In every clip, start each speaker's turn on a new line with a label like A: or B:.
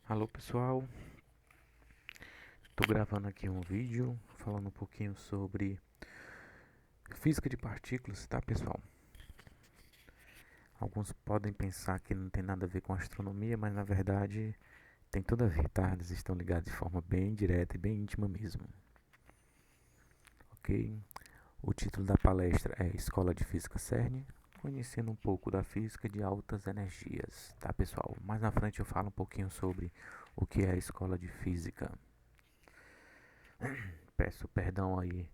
A: Alô pessoal, estou gravando aqui um vídeo falando um pouquinho sobre física de partículas, tá pessoal? Alguns podem pensar que não tem nada a ver com astronomia, mas na verdade tem tudo a ver, tá? Eles estão ligados de forma bem direta e bem íntima mesmo, ok? O título da palestra é Escola de Física CERN, conhecendo um pouco da física de altas energias, tá pessoal? Mais na frente eu falo um pouquinho sobre o que é a escola de física. Peço perdão aí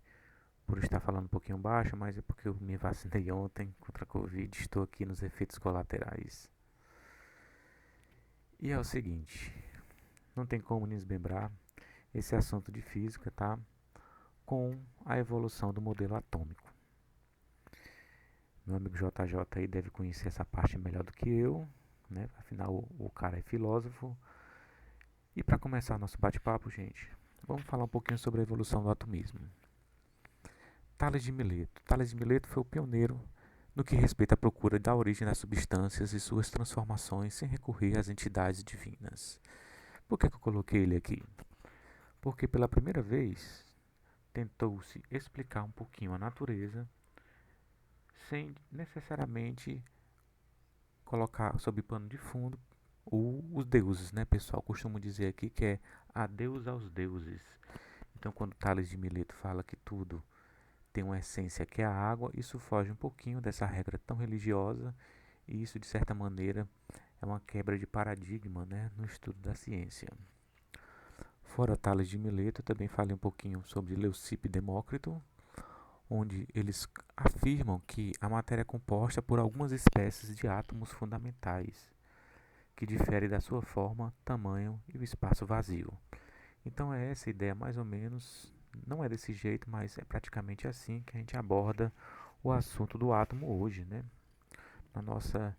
A: por estar falando um pouquinho baixo, mas é porque eu me vacinei ontem contra a Covid, estou aqui nos efeitos colaterais. E é o seguinte, não tem como desmembrar esse assunto de física, tá? Com a evolução do modelo atômico. Meu amigo JJ aí deve conhecer essa parte melhor do que eu, né? Afinal, o cara é filósofo. E para começar nosso bate-papo, gente, vamos falar um pouquinho sobre a evolução do atomismo. Tales de Mileto. Tales de Mileto foi o pioneiro no que respeita à procura da origem das substâncias e suas transformações sem recorrer às entidades divinas. Por que eu coloquei ele aqui? Porque pela primeira vez tentou-se explicar um pouquinho a natureza sem necessariamente colocar sob pano de fundo os deuses, né, pessoal? Costumo dizer aqui que é a deus aos deuses. Então, quando Tales de Mileto fala que tudo tem uma essência que é a água, isso foge um pouquinho dessa regra tão religiosa e isso, de certa maneira, é uma quebra de paradigma, né, no estudo da ciência. Fora Tales de Mileto, eu também falei um pouquinho sobre Leucipo e Demócrito, onde eles afirmam que a matéria é composta por algumas espécies de átomos fundamentais, que diferem da sua forma, tamanho e o espaço vazio. Então é essa ideia mais ou menos, não é desse jeito, mas é praticamente assim que a gente aborda o assunto do átomo hoje, né? Na nossa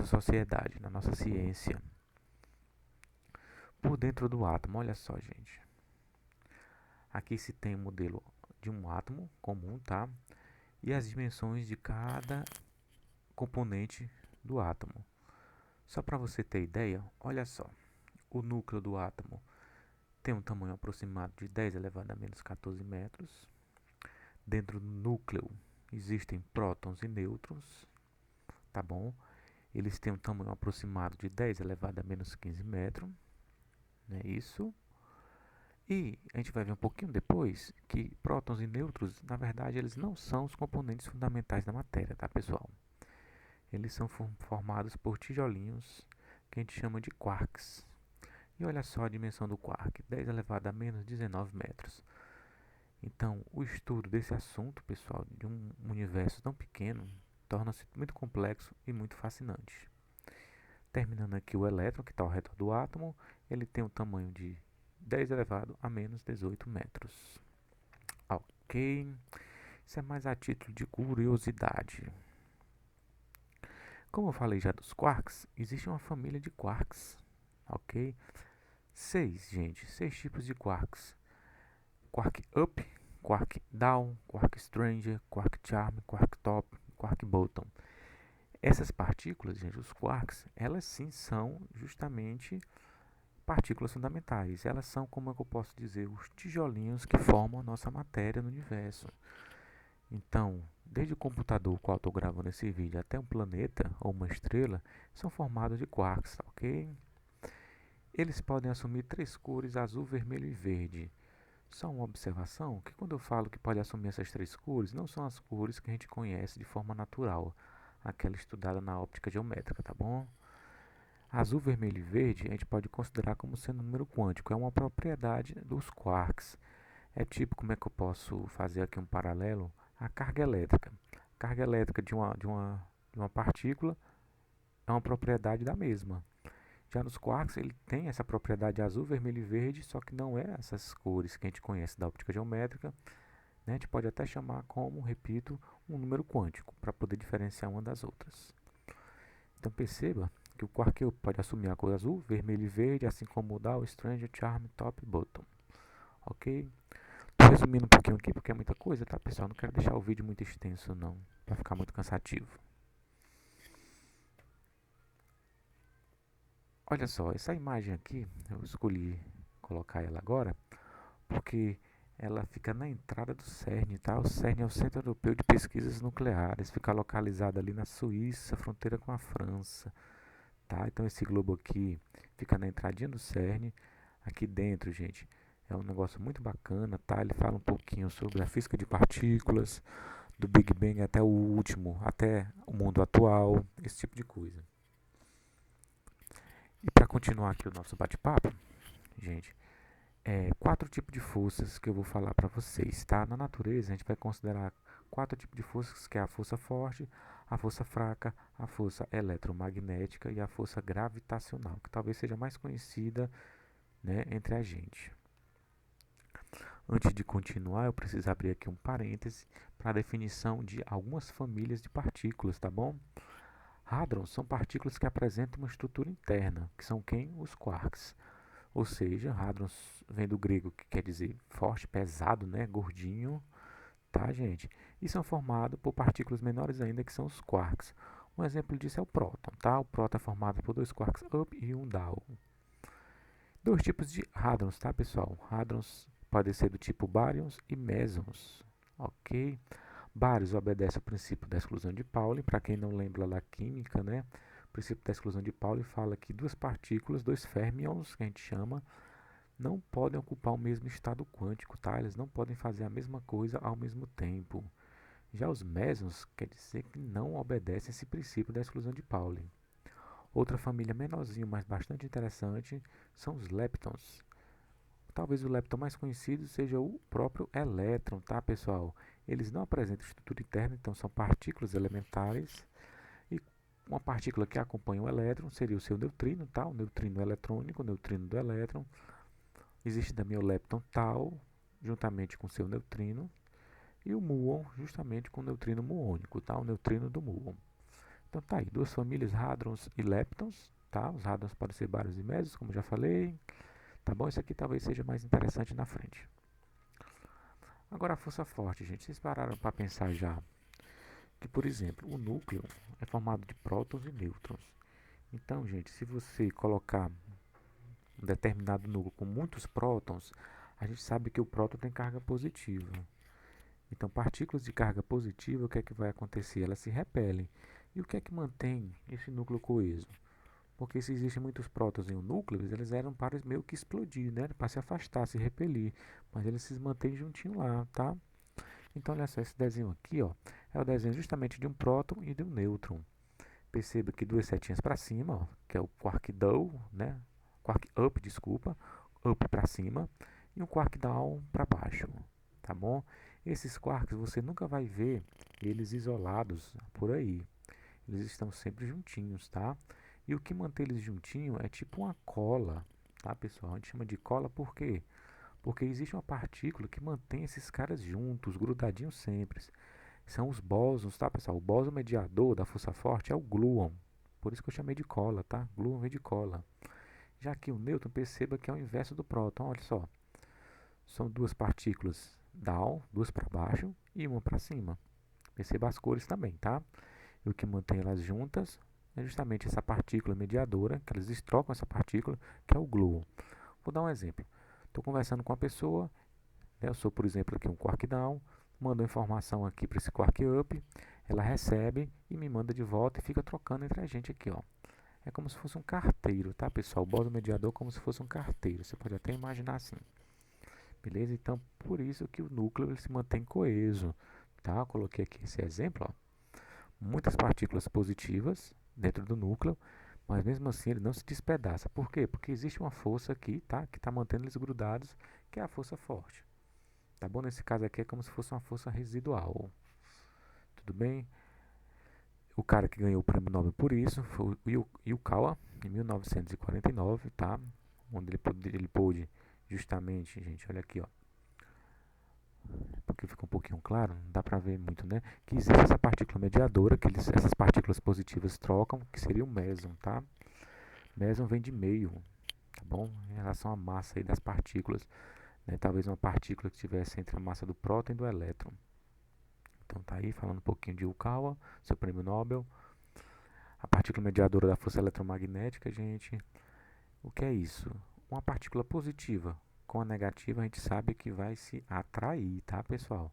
A: sociedade, na nossa ciência. Por dentro do átomo, olha só, gente. Aqui se tem um modelo de um átomo comum, tá? E as dimensões de cada componente do átomo. Só para você ter ideia, olha só. O núcleo do átomo tem um tamanho aproximado de 10 elevado a menos 14 metros. Dentro do núcleo existem prótons e nêutrons, tá bom? Eles têm um tamanho aproximado de 10 elevado a menos 15 metros, né? Isso. E a gente vai ver um pouquinho depois que prótons e nêutrons, na verdade, eles não são os componentes fundamentais da matéria, tá, pessoal? Eles são formados por tijolinhos que a gente chama de quarks. E olha só a dimensão do quark, 10 elevado a menos 19 metros. Então, o estudo desse assunto, pessoal, de um universo tão pequeno, torna-se muito complexo e muito fascinante. Terminando aqui o elétron, que está ao redor do átomo, ele tem um tamanho de 10 elevado a menos 18 metros. Ok, isso é mais a título de curiosidade. Como eu falei já dos quarks, existe uma família de quarks, ok? Seis tipos de quarks. Quark up, quark down, quark stranger, quark charm, quark top, quark bottom. Essas partículas, gente, os quarks, elas sim são justamente partículas fundamentais. Elas são, como é que eu posso dizer, os tijolinhos que formam a nossa matéria no universo. Então, desde o computador qual estou gravando esse vídeo até um planeta ou uma estrela, são formados de quarks, ok? Eles podem assumir três cores, azul, vermelho e verde. Só uma observação, que quando eu falo que pode assumir essas três cores, não são as cores que a gente conhece de forma natural, aquela estudada na óptica geométrica, tá bom? Azul, vermelho e verde a gente pode considerar como sendo um número quântico, é uma propriedade dos quarks. É tipo, como é que eu posso fazer aqui um paralelo? A carga elétrica. A carga elétrica de uma partícula é uma propriedade da mesma. Já nos quarks, ele tem essa propriedade azul, vermelho e verde, só que não é essas cores que a gente conhece da óptica geométrica. Né? A gente pode até chamar como, repito, um número quântico, para poder diferenciar uma das outras. Então perceba que o quark pode assumir a cor azul, vermelho e verde, assim como o down, stranger, charm, top e bottom. Ok? Estou resumindo um pouquinho aqui porque é muita coisa, tá, pessoal? Não quero deixar o vídeo muito extenso, não, para ficar muito cansativo. olha só, essa imagem aqui, eu escolhi colocar ela agora, porque ela fica na entrada do CERN, tá? O CERN é o Centro Europeu de Pesquisas Nucleares, fica localizado ali na Suíça, fronteira com a França, tá? Então esse globo aqui fica na entradinha do CERN, aqui dentro, gente, é um negócio muito bacana, tá? Ele fala um pouquinho sobre a física de partículas, do Big Bang até o último, até o mundo atual, esse tipo de coisa. E para continuar aqui o nosso bate-papo, gente, quatro tipos de forças que eu vou falar para vocês, tá? Na natureza, a gente vai considerar quatro tipos de forças, que é a força forte, a força fraca, a força eletromagnética e a força gravitacional, que talvez seja mais conhecida, né, entre a gente. Antes de continuar, eu preciso abrir aqui um parêntese para a definição de algumas famílias de partículas, tá bom? Hadrons são partículas que apresentam uma estrutura interna, que são quem? Os quarks. Ou seja, hadrons vem do grego, que quer dizer forte, pesado, né? Gordinho, tá, gente? E são formados por partículas menores ainda, que são os quarks. Um exemplo disso é o próton, tá? O próton é formado por dois quarks up e um down. Dois tipos de hadrons, tá, pessoal? Hadrons podem ser do tipo baryons e mesons, ok? Baryons obedece ao princípio da exclusão de Pauli. Para quem não lembra da química, né? O princípio da exclusão de Pauli fala que duas partículas, dois fermions, que a gente chama, não podem ocupar o mesmo estado quântico, tá? Eles não podem fazer a mesma coisa ao mesmo tempo. Já os mesons quer dizer que não obedecem esse princípio da exclusão de Pauli. Outra família menorzinha, mas bastante interessante, são os leptons. Talvez o lepton mais conhecido seja o próprio elétron, tá, pessoal? Eles não apresentam estrutura interna, então são partículas elementares. E uma partícula que acompanha o elétron seria o seu neutrino, tá? O neutrino eletrônico, o neutrino do elétron. Existe também o lepton tal, juntamente com seu neutrino. E o muon, justamente com o neutrino muônico, tá? O neutrino do muon. Então tá aí, duas famílias, hadrons e leptons, tá? Os hadrons podem ser baryons e mesons, como já falei. Tá bom? Isso aqui talvez seja mais interessante na frente. Agora a força forte, gente. Vocês pararam para pensar já que, por exemplo, o núcleo é formado de prótons e nêutrons. Então, gente, se você colocar um determinado núcleo com muitos prótons, a gente sabe que o próton tem carga positiva. Então, partículas de carga positiva, o que é que vai acontecer? Elas se repelem. E o que é que mantém esse núcleo coeso? Porque se existem muitos prótons em um núcleo, eles eram para meio que explodir, né? Para se afastar, se repelir. Mas eles se mantêm juntinho lá, tá? Então, olha só, esse desenho aqui, ó, é o desenho justamente de um próton e de um nêutron. Perceba que duas setinhas para cima, ó, que é o quark down, né? Quark up, desculpa, up para cima, e um quark down para baixo, tá bom? Esses quarks você nunca vai ver eles isolados por aí. Eles estão sempre juntinhos, tá? E o que mantém eles juntinhos é tipo uma cola, tá, pessoal? A gente chama de cola por quê? Porque existe uma partícula que mantém esses caras juntos, grudadinhos sempre. São os bósons, tá, pessoal? O bóson mediador da força forte é o gluon. Por isso que eu chamei de cola, tá? Gluon vem de cola. Já que o nêutron, perceba que é o inverso do próton. Olha só. São duas partículas down, duas para baixo e uma para cima. Perceba as cores também, tá? E o que mantém elas juntas é justamente essa partícula mediadora, que eles trocam essa partícula, que é o gluon. Vou dar um exemplo. Estou conversando com uma pessoa, né, eu sou, por exemplo, aqui um quark down, mando informação aqui para esse quark up, ela recebe e me manda de volta e fica trocando entre a gente aqui, ó. É como se fosse um carteiro, tá, pessoal? O bóson mediador é como se fosse um carteiro. Você pode até imaginar assim. Beleza? Então, por isso que o núcleo ele se mantém coeso, tá? Eu coloquei aqui esse exemplo, ó. Muitas partículas positivas dentro do núcleo, mas mesmo assim ele não se despedaça. Por quê? Porque existe uma força aqui, tá? Que está mantendo eles grudados, que é a força forte. Tá bom? Nesse caso aqui é como se fosse uma força residual. Tudo bem? O cara que ganhou o prêmio Nobel por isso foi o Yukawa, em 1949, tá? Onde ele pôde justamente, gente, olha aqui, ó. Porque fica um pouquinho claro, não dá para ver muito, né? Que existe essa partícula mediadora, que essas partículas positivas trocam, que seria o meson, tá? Meson vem de meio, tá bom? Em relação à massa aí das partículas, né? Talvez uma partícula que estivesse entre a massa do próton e do elétron. Então tá aí falando um pouquinho de Yukawa, seu prêmio Nobel. A partícula mediadora da força eletromagnética, gente. O que é isso? Uma partícula positiva com a negativa a gente sabe que vai se atrair, tá, pessoal?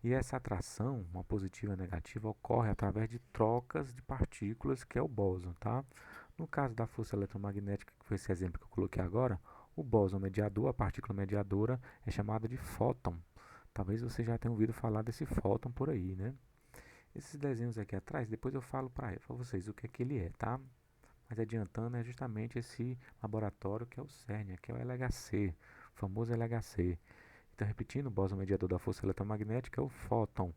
A: E essa atração, uma positiva e negativa, ocorre através de trocas de partículas, que é o bóson, tá? No caso da força eletromagnética, que foi esse exemplo que eu coloquei agora, o bóson mediador, a partícula mediadora, é chamada de fóton. Talvez você já tenha ouvido falar desse fóton por aí, né? Esses desenhos aqui atrás, depois eu falo para vocês o que é que ele é, tá? Mas adiantando, é justamente esse laboratório que é o CERN, que é o LHC, o famoso LHC. Então, repetindo, o bóson mediador da força eletromagnética é o fóton.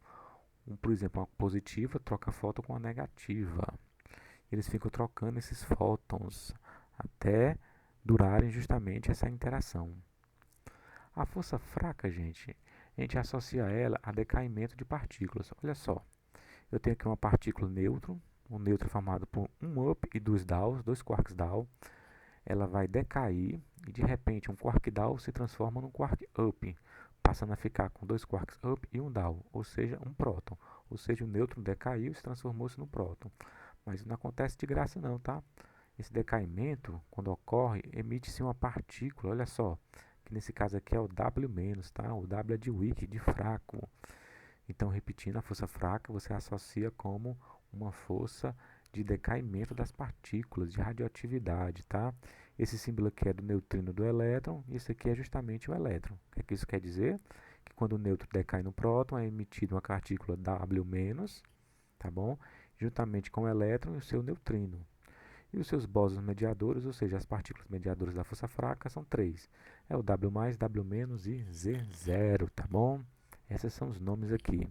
A: Por exemplo, uma positiva troca fóton com a negativa. Eles ficam trocando esses fótons até durarem justamente essa interação. A força fraca, gente, a gente associa ela a decaimento de partículas. Olha só, eu tenho aqui uma partícula nêutron, um nêutron formado por um up e dois downs, dois quarks down. Ela vai decair e de repente um quark down se transforma num quark up, passando a ficar com dois quarks up e um down, ou seja, um próton. Ou seja, o nêutron decaiu e se transformou-se num próton. Mas não acontece de graça não, tá? Esse decaimento, quando ocorre, emite-se uma partícula, olha só, que nesse caso aqui é o W-, tá? O W é de weak, de fraco. Então, repetindo, a força fraca você associa como uma força de decaimento das partículas, de radioatividade, tá? Esse símbolo aqui é do neutrino do elétron, e esse aqui é justamente o elétron. O que é que isso quer dizer? Que quando o nêutron decai no próton, é emitida uma partícula W-, tá bom? Juntamente com o elétron e o seu neutrino. E os seus bósons mediadores, ou seja, as partículas mediadoras da força fraca, são três. É o W+, W- e Z0, tá bom? Esses são os nomes aqui.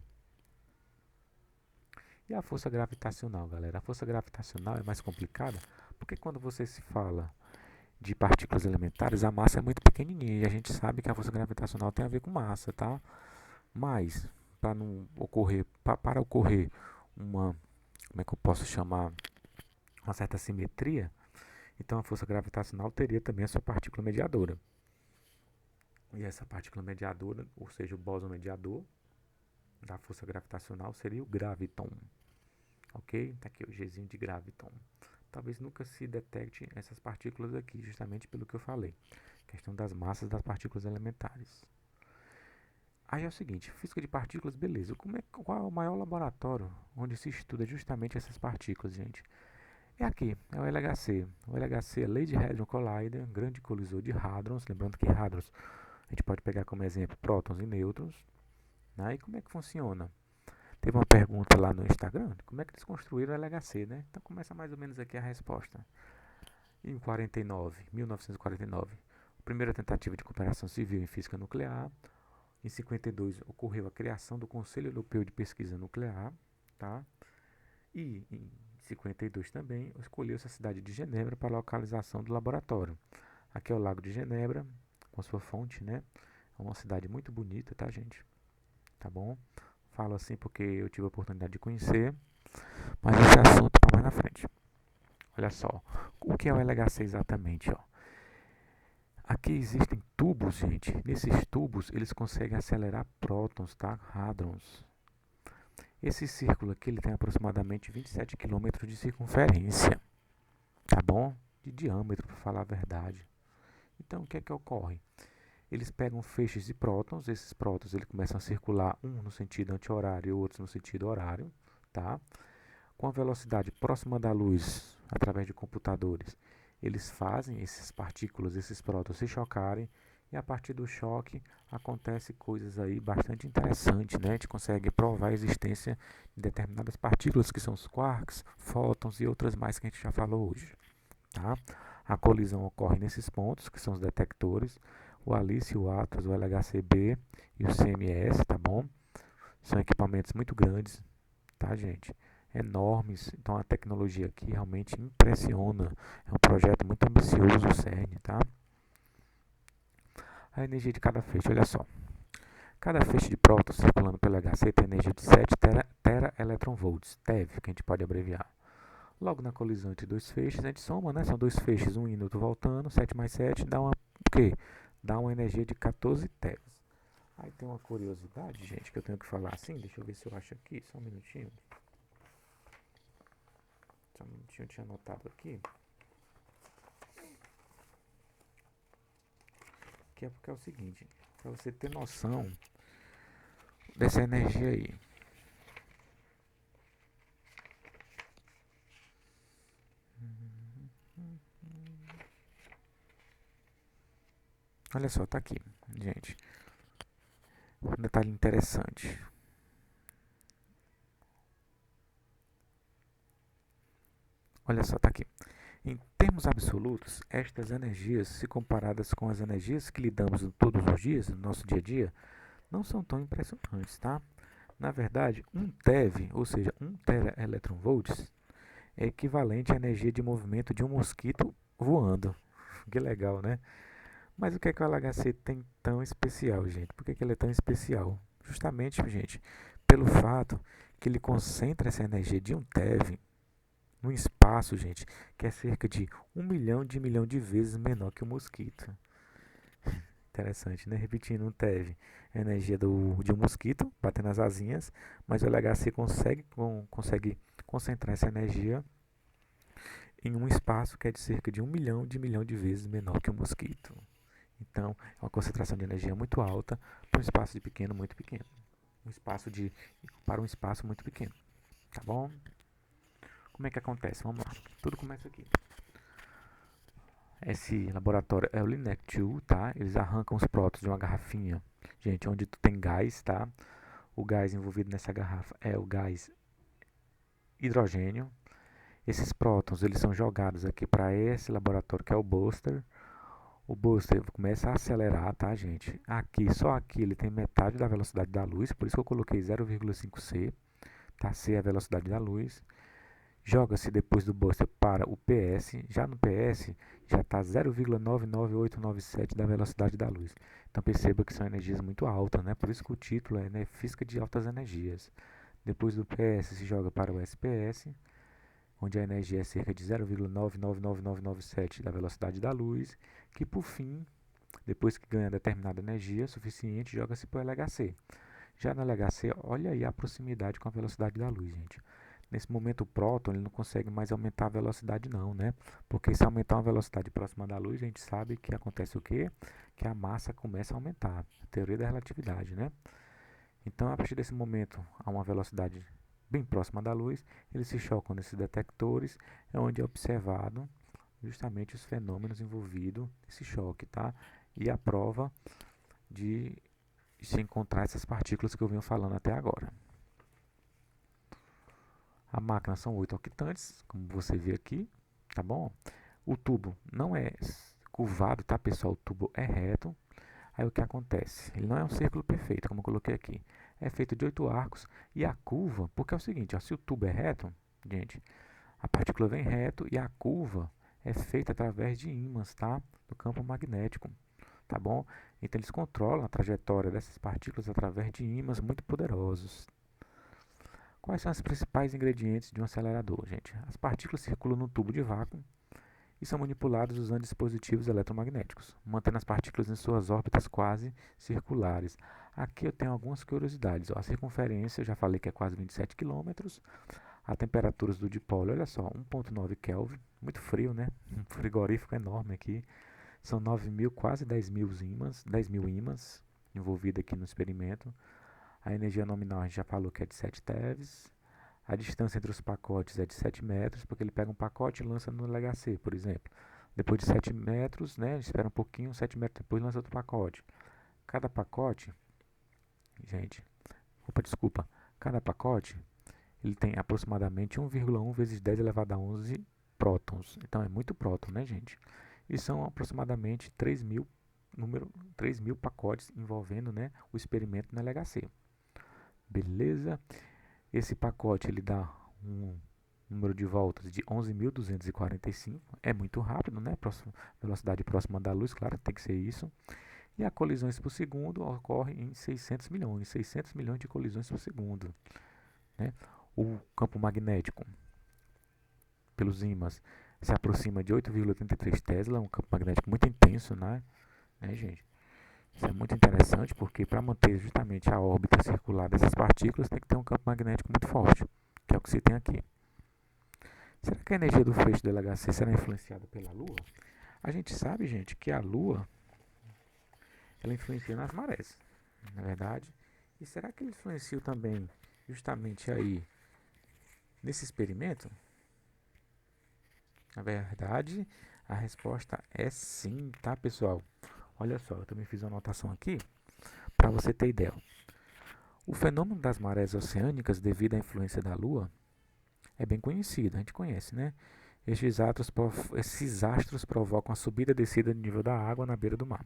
A: E a força gravitacional, galera? A força gravitacional é mais complicada porque quando você se fala de partículas elementares, a massa é muito pequenininha e a gente sabe que a força gravitacional tem a ver com massa, tá? Mas para não ocorrer, para ocorrer uma, como é que eu posso chamar, uma certa simetria, então a força gravitacional teria também a sua partícula mediadora. E essa partícula mediadora, ou seja, o bóson mediador da força gravitacional seria o graviton. Ok? Está aqui o Gzinho de graviton. Talvez nunca se detecte essas partículas aqui, justamente pelo que eu falei. Questão das massas das partículas elementares. Aí é o seguinte, física de partículas, beleza. Qual é o maior laboratório onde se estuda justamente essas partículas, gente? É aqui, é o LHC. O LHC é Large Hadron Collider, grande colisor de hadrons. Lembrando que hadrons a gente pode pegar como exemplo prótons e nêutrons. Né? E como é que funciona? Teve uma pergunta lá no Instagram, como é que eles construíram o LHC, né? Então começa mais ou menos aqui a resposta. Em 1949, a primeira tentativa de cooperação civil em física nuclear. Em 52 ocorreu a criação do Conselho Europeu de Pesquisa Nuclear, tá? E em 52 também escolheu-se a cidade de Genebra para a localização do laboratório. Aqui é o Lago de Genebra, com sua fonte, né? É uma cidade muito bonita, tá, gente? Tá bom? Falo assim porque eu tive a oportunidade de conhecer, mas esse assunto é mais na frente. Olha só, o que é o LHC exatamente? Ó? Aqui existem tubos, gente. Nesses tubos eles conseguem acelerar prótons, tá? Hadrons. Esse círculo aqui ele tem aproximadamente 27 km de circunferência, tá bom? De diâmetro, para falar a verdade. Então, o que é que ocorre? Eles pegam feixes de prótons, esses prótons eles começam a circular, um no sentido anti-horário e outro no sentido horário, tá? Com a velocidade próxima da luz, através de computadores, eles fazem essas partículas, esses prótons se chocarem, e a partir do choque acontece coisas aí bastante interessantes, né? A gente consegue provar a existência de determinadas partículas que são os quarks, fótons e outras mais que a gente já falou hoje, tá? A colisão ocorre nesses pontos, que são os detectores, o ALICE, o ATLAS, o LHCb e o CMS, tá bom? São equipamentos muito grandes, tá, gente? Enormes, então a tecnologia aqui realmente impressiona. É um projeto muito ambicioso, o CERN, tá? A energia de cada feixe, olha só. Cada feixe de prótons circulando pelo LHC tem energia de 7 tera-electronvolts, TeV, que a gente pode abreviar. Logo na colisão entre dois feixes, a gente soma, né? São dois feixes, um indo, outro voltando, 7 mais 7 dá uma, o quê? Dá uma energia de 14 tevs. Aí tem uma curiosidade, gente, que eu tenho que falar assim, deixa eu ver se eu acho aqui, só um minutinho. Só um minutinho, eu tinha anotado aqui. aqui é porque é o seguinte, para você ter noção dessa energia aí. Olha só, tá aqui, gente. Um detalhe interessante. Olha só, tá aqui. Em termos absolutos, estas energias, se comparadas com as energias que lidamos todos os dias, no nosso dia a dia, não são tão impressionantes, tá? Na verdade, 1 TeV, ou seja, 1 tera-electronvolts, é equivalente à energia de movimento de um mosquito voando. Que legal, né? Mas o que é que o LHC tem tão especial, gente? Por que ele é tão especial? Justamente, gente, pelo fato que ele concentra essa energia de 1 TeV num espaço, gente, que é cerca de 1 milhão de vezes menor que o mosquito. Interessante, né? Repetindo, 1 TeV é a energia de um mosquito batendo as asinhas, mas o LHC consegue concentrar essa energia em um espaço que é de cerca de 1 milhão de vezes menor que o mosquito. Então, é uma concentração de energia muito alta para um espaço de pequeno, muito pequeno. Para um espaço muito pequeno. Tá bom? Como é que acontece? Vamos lá. Tudo começa aqui. Esse laboratório é o LINEC-2, tá? Eles arrancam os prótons de uma garrafinha, gente, onde tem gás, tá? O gás envolvido nessa garrafa é o gás hidrogênio. Esses prótons, eles são jogados aqui para esse laboratório que é o Booster. O Booster começa a acelerar, tá, gente? Aqui, só aqui, ele tem metade da velocidade da luz, por isso que eu coloquei 0,5 C, tá? C é a velocidade da luz. Joga-se depois do Booster para o PS. Já no PS, já está 0,99897 da velocidade da luz. Então perceba que são energias muito altas, né? Por isso que o título é, né, Física de Altas Energias. Depois do PS se joga para o SPS, onde a energia é cerca de 0,999997 da velocidade da luz, que por fim, depois que ganha determinada energia suficiente, joga-se para o LHC. Já no LHC, olha aí a proximidade com a velocidade da luz, gente. Nesse momento o próton ele não consegue mais aumentar a velocidade não, né? Porque se aumentar uma velocidade próxima da luz, a gente sabe que acontece o quê? Que a massa começa a aumentar. A teoria da relatividade, né? Então, a partir desse momento, a uma velocidade bem próxima da luz, eles se chocam nesses detectores, é onde é observado justamente os fenômenos envolvidos nesse choque, tá? E a prova de se encontrar essas partículas que eu venho falando até agora. A máquina são 8 octantes, como você vê aqui, tá bom? O tubo não é curvado, tá, pessoal? O tubo é reto. Aí o que acontece? Ele não é um círculo perfeito, como eu coloquei aqui. É feito de 8 arcos e a curva, porque é o seguinte, ó, se o tubo é reto, gente, a partícula vem reto e a curva é feita através de ímãs, tá? Do campo magnético, tá bom? Então eles controlam a trajetória dessas partículas através de ímãs muito poderosos. Quais são os principais ingredientes de um acelerador, gente? As partículas circulam no tubo de vácuo e são manipuladas usando dispositivos eletromagnéticos, mantendo as partículas em suas órbitas quase circulares. Aqui eu tenho algumas curiosidades. Ó, a circunferência, eu já falei que é quase 27 km. A temperatura do dipolo, olha só, 1,9 Kelvin, muito frio, né? Um frigorífico enorme aqui. São 9.000, quase 10.000 ímãs envolvidos aqui no experimento. A energia nominal a gente já falou que é de 7 TeVs. A distância entre os pacotes é de 7 metros, porque ele pega um pacote e lança no LHC, por exemplo. Depois de 7 metros, né, espera um pouquinho, 7 metros depois lança outro pacote. Cada pacote, gente, desculpa, cada pacote ele tem aproximadamente 1,1 vezes 10 elevado a 11 prótons. Então é muito próton, né, gente? E são aproximadamente 3.000 pacotes envolvendo, né, o experimento no LHC. Beleza? Esse pacote ele dá um número de voltas de 11.245. É muito rápido, né? Velocidade próxima da luz, claro, tem que ser isso. E a colisões por segundo ocorre em 600 milhões de colisões por segundo, né? O campo magnético pelos ímãs se aproxima de 8,83 Tesla, um campo magnético muito intenso, né, gente? Isso é muito interessante porque para manter justamente a órbita circular dessas partículas tem que ter um campo magnético muito forte, que é o que se tem aqui. Será que a energia do feixe do LHC será influenciada pela Lua? A gente sabe, gente, que a Lua ela influencia nas marés, na verdade. E será que ele influenciou também justamente aí nesse experimento? Na verdade, a resposta é sim, tá, pessoal? Olha só, eu também fiz uma anotação aqui para você ter ideia. O fenômeno das marés oceânicas devido à influência da Lua é bem conhecido, a gente conhece, né? Esses astros provocam a subida e descida do nível da água na beira do mar,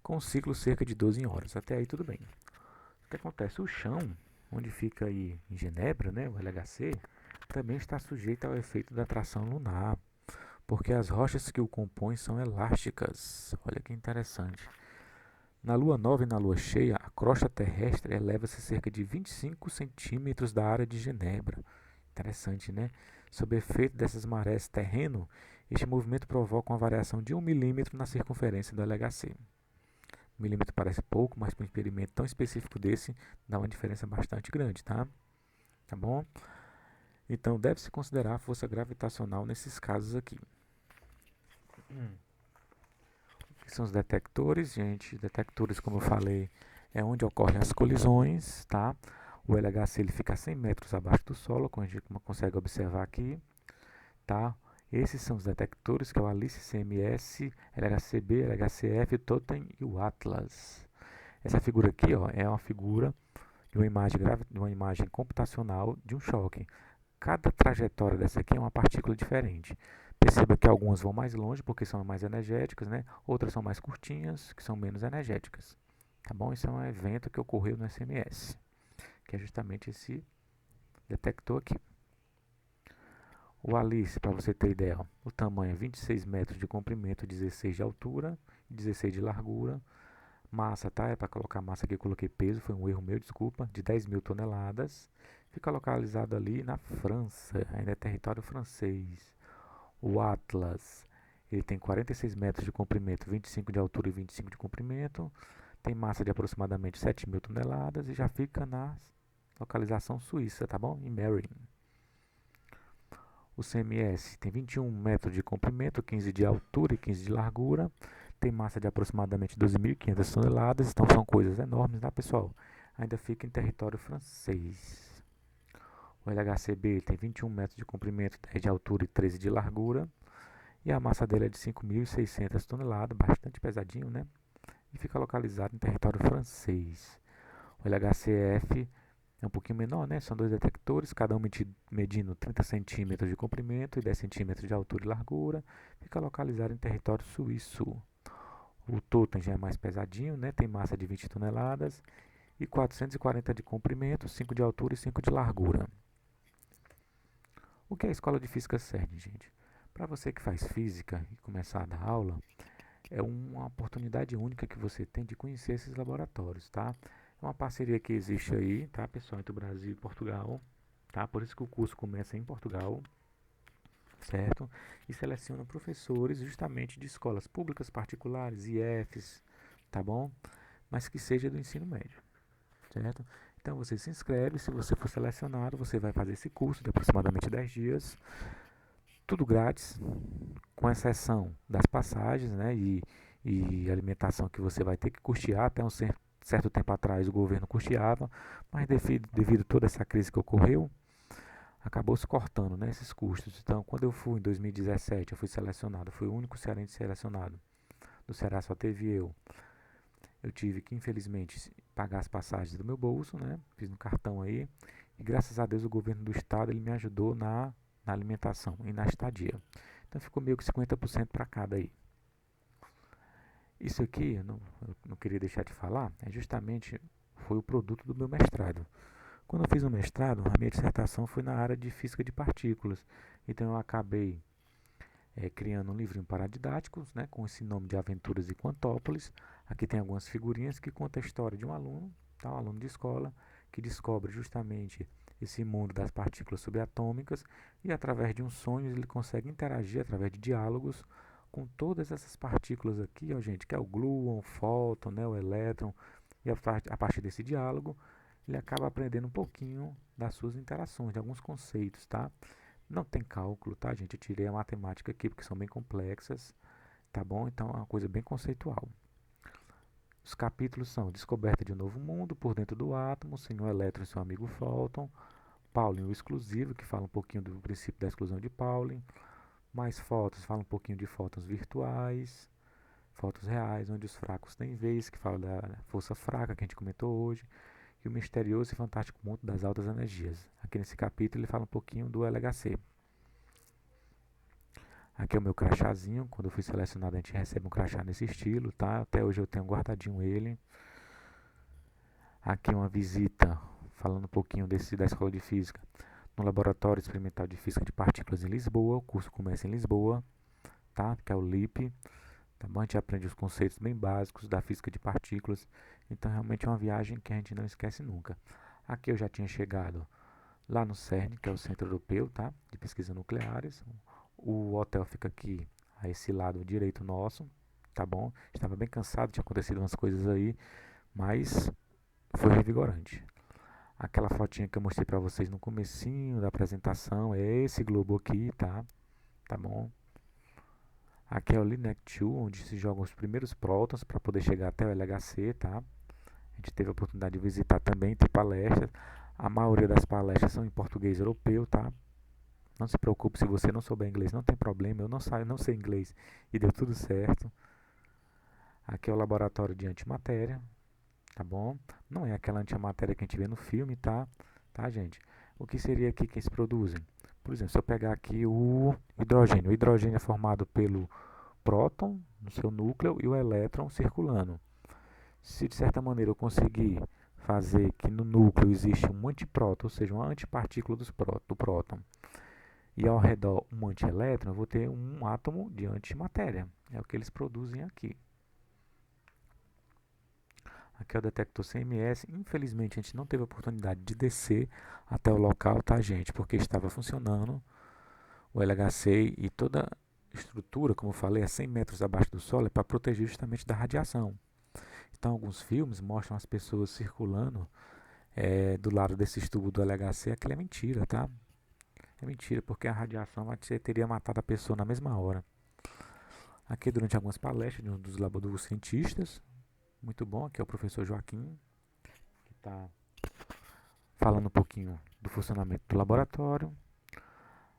A: com um ciclo cerca de 12 horas. Até aí tudo bem. O que acontece? O chão, onde fica aí em Genebra, né, o LHC, também está sujeito ao efeito da atração lunar, porque as rochas que o compõem são elásticas. Olha que interessante. Na lua nova e na lua cheia, a crosta terrestre eleva-se cerca de 25 centímetros da área de Genebra. Interessante, né? Sob efeito dessas marés terreno, este movimento provoca uma variação de 1 milímetro na circunferência do LHC. 1 milímetro parece pouco, mas para um experimento tão específico desse, dá uma diferença bastante grande, tá? Tá bom? Então, deve-se considerar a força gravitacional nesses casos aqui. O que são os detectores, gente? Detectores, como eu falei, é onde ocorrem as colisões, tá? O LHC ele fica a 100 metros abaixo do solo, como a gente consegue observar aqui, tá? Esses são os detectores, que é o ALICE, CMS, LHCb, LHCf, Totem e o Atlas. Essa figura aqui, ó, é uma figura de uma imagem computacional de um choque. Cada trajetória dessa aqui é uma partícula diferente. Perceba que algumas vão mais longe porque são mais energéticas, né? Outras são mais curtinhas, que são menos energéticas. Tá bom? Isso é um evento que ocorreu no SMS, que é justamente esse detector aqui. O ALICE, para você ter ideia, ó, o tamanho é 26 metros de comprimento, 16 de altura e 16 de largura. Massa, tá? É para colocar massa aqui, eu coloquei peso, foi um erro meu, desculpa, de 10 mil toneladas. Fica localizado ali na França, ainda é território francês. O Atlas, ele tem 46 metros de comprimento, 25 de altura e 25 de comprimento. Tem massa de aproximadamente 7 mil toneladas e já fica na localização suíça, tá bom? Em Merin. O CMS tem 21 metros de comprimento, 15 de altura e 15 de largura. Tem massa de aproximadamente 12.500 toneladas, então são coisas enormes, tá, pessoal? Ainda fica em território francês. O LHCb tem 21 metros de comprimento, 10 de altura e 13 de largura. E a massa dele é de 5.600 toneladas, bastante pesadinho, né? E fica localizado em território francês. O LHCf é um pouquinho menor, né? São dois detectores, cada um medindo 30 centímetros de comprimento e 10 centímetros de altura e largura. Fica localizado em território suíço. O Totem já é mais pesadinho, né? Tem massa de 20 toneladas e 440 de comprimento, 5 de altura e 5 de largura. O que a Escola de Física serve, gente? Para você que faz física e começar a dar aula, é uma oportunidade única que você tem de conhecer esses laboratórios, tá? É uma parceria que existe aí, tá, pessoal, entre o Brasil e Portugal, tá? Por isso que o curso começa em Portugal, certo? E seleciona professores justamente de escolas públicas, particulares, IFs, tá bom? Mas que seja do ensino médio, certo? Então você se inscreve, se você for selecionado, você vai fazer esse curso de aproximadamente 10 dias, tudo grátis, com exceção das passagens, né, e alimentação que você vai ter que custear. Até um certo tempo atrás o governo custeava, mas devido a toda essa crise que ocorreu, acabou se cortando, né, esses custos. Então, quando eu fui em 2017, eu fui selecionado, fui o único cearense selecionado. Do Ceará só teve eu. Eu tive que, infelizmente, pagar as passagens do meu bolso, né, fiz no cartão aí, e graças a Deus o governo do estado ele me ajudou na alimentação e na estadia. Então ficou meio que 50% para cada aí. Isso aqui, eu não queria deixar de falar, justamente foi o produto do meu mestrado. Quando eu fiz o mestrado, a minha dissertação foi na área de física de partículas. Então eu acabei criando um livrinho paradidático, né, com esse nome de Aventuras de Quantópolis. Aqui tem algumas figurinhas que contam a história de um aluno, tá, um aluno de escola, que descobre justamente esse mundo das partículas subatômicas e através de uns sonhos ele consegue interagir através de diálogos com todas essas partículas aqui, ó, gente, que é o gluon, o fóton, né, o elétron, e a partir desse diálogo ele acaba aprendendo um pouquinho das suas interações, de alguns conceitos, tá? Não tem cálculo, tá, gente? Eu tirei a matemática aqui porque são bem complexas, tá bom? Então é uma coisa bem conceitual. Os capítulos são Descoberta de um Novo Mundo, Por Dentro do Átomo, Senhor Elétron e seu amigo Fóton, Pauling, o Exclusivo, que fala um pouquinho do princípio da exclusão de Pauling, mais Fótons, fala um pouquinho de fótons virtuais, fótons reais, onde os fracos têm vez, que fala da força fraca que a gente comentou hoje, e o misterioso e fantástico mundo das altas energias. Aqui nesse capítulo ele fala um pouquinho do LHC. Aqui é o meu crachazinho, quando eu fui selecionado a gente recebe um crachá nesse estilo, tá? Até hoje eu tenho guardadinho ele. Aqui uma visita, falando um pouquinho da Escola de Física, no Laboratório Experimental de Física de Partículas em Lisboa. O curso começa em Lisboa, tá? Que é o LIP. Tá bom? A gente aprende os conceitos bem básicos da física de partículas. Então realmente é uma viagem que a gente não esquece nunca. Aqui eu já tinha chegado lá no CERN, que é o Centro Europeu, tá? De Pesquisas Nucleares. O hotel fica aqui a esse lado direito nosso, tá bom? Estava bem cansado, tinha acontecido umas coisas aí, mas foi revigorante. Aquela fotinha que eu mostrei para vocês no comecinho da apresentação é esse globo aqui, tá? Tá bom? Aqui é o LINAC 2, onde se jogam os primeiros prótons para poder chegar até o LHC, tá? A gente teve a oportunidade de visitar também, ter palestras. A maioria das palestras são em português europeu, tá? Não se preocupe se você não souber inglês, não tem problema. Eu não sei inglês e deu tudo certo. Aqui é o laboratório de antimatéria, tá bom? Não é aquela antimatéria que a gente vê no filme, tá? Tá, gente? O que seria aqui que eles produzem? Por exemplo, se eu pegar aqui o hidrogênio é formado pelo próton no seu núcleo e o elétron circulando. Se de certa maneira eu conseguir fazer que no núcleo existe um antipróton, ou seja, uma antipartícula do próton, e ao redor um antielétron, eu vou ter um átomo de antimatéria. É o que eles produzem aqui. Aqui é o detector CMS. Infelizmente a gente não teve a oportunidade de descer até o local, tá, gente? Porque estava funcionando o LHC e toda a estrutura, como eu falei, a 100 metros abaixo do solo, é para proteger justamente da radiação. Então alguns filmes mostram as pessoas circulando do lado desse tubo do LHC. Aquilo é mentira, tá? É mentira, porque a radiação teria matado a pessoa na mesma hora. Aqui durante algumas palestras de um dos cientistas, muito bom, aqui é o professor Joaquim, que está falando um pouquinho do funcionamento do laboratório.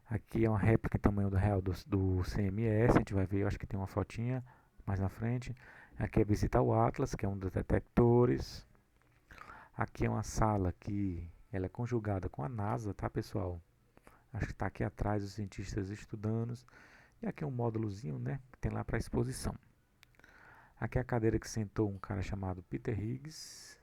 A: Aqui é uma réplica em tamanho real do CMS, a gente vai ver, eu acho que tem uma fotinha mais na frente. Aqui é visita ao Atlas, que é um dos detectores. Aqui é uma sala que ela é conjugada com a NASA, tá, pessoal? Acho que está aqui atrás os cientistas estudando. E aqui é um módulozinho, né, que tem lá para exposição. Aqui é a cadeira que sentou um cara chamado Peter Higgs,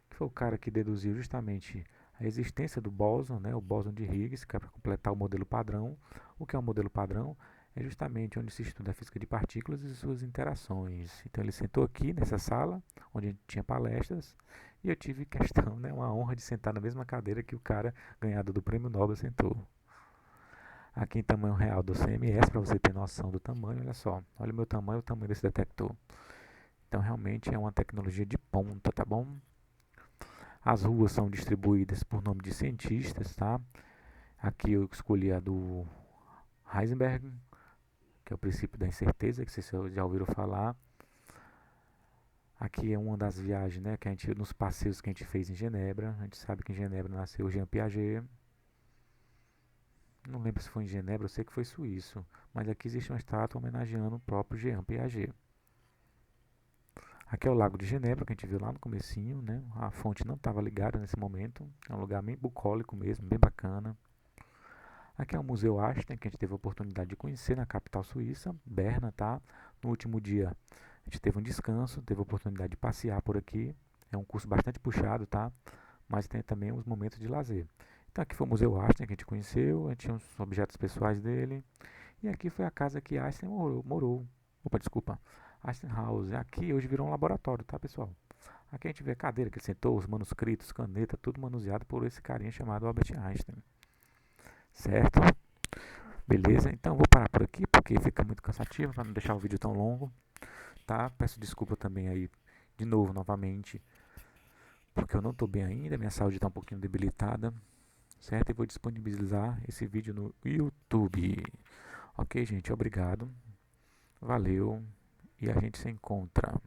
A: que foi o cara que deduziu justamente a existência do bóson, né, o bóson de Higgs, que é para completar o modelo padrão. O que é um modelo padrão? É justamente onde se estuda a física de partículas e suas interações. Então ele sentou aqui nessa sala, onde a gente tinha palestras, e eu tive questão, né, uma honra de sentar na mesma cadeira que o cara ganhador do Prêmio Nobel sentou. Aqui em tamanho real do CMS, para você ter noção do tamanho, olha só. Olha o meu tamanho e o tamanho desse detector. Então realmente é uma tecnologia de ponta, tá bom? As ruas são distribuídas por nome de cientistas, tá? Aqui eu escolhi a do Heisenberg, que é o princípio da incerteza, que vocês já ouviram falar. Aqui é uma das viagens, né, que a gente, nos passeios que a gente fez em Genebra. A gente sabe que em Genebra nasceu Jean Piaget. Não lembro se foi em Genebra, eu sei que foi suíço. Mas aqui existe uma estátua homenageando o próprio Jean Piaget. Aqui é o Lago de Genebra, que a gente viu lá no comecinho, né? A fonte não estava ligada nesse momento. É um lugar bem bucólico mesmo, bem bacana. Aqui é o Museu Einstein, que a gente teve a oportunidade de conhecer na capital suíça, Berna, tá? No último dia a gente teve um descanso, teve a oportunidade de passear por aqui. É um curso bastante puxado, tá? Mas tem também uns momentos de lazer. Então aqui foi o Museu Einstein que a gente conheceu, a gente tinha os objetos pessoais dele. E aqui foi a casa que Einstein morou. Opa, desculpa. Einstein House. Aqui hoje virou um laboratório, tá, pessoal? Aqui a gente vê a cadeira que ele sentou, os manuscritos, caneta, tudo manuseado por esse carinha chamado Albert Einstein. Certo? Beleza? Então vou parar por aqui porque fica muito cansativo para não deixar o vídeo tão longo, tá? Peço desculpa também aí de novo, novamente, porque eu não estou bem ainda, minha saúde está um pouquinho debilitada, certo? E vou disponibilizar esse vídeo no YouTube. Ok, gente? Obrigado. Valeu. E a gente se encontra.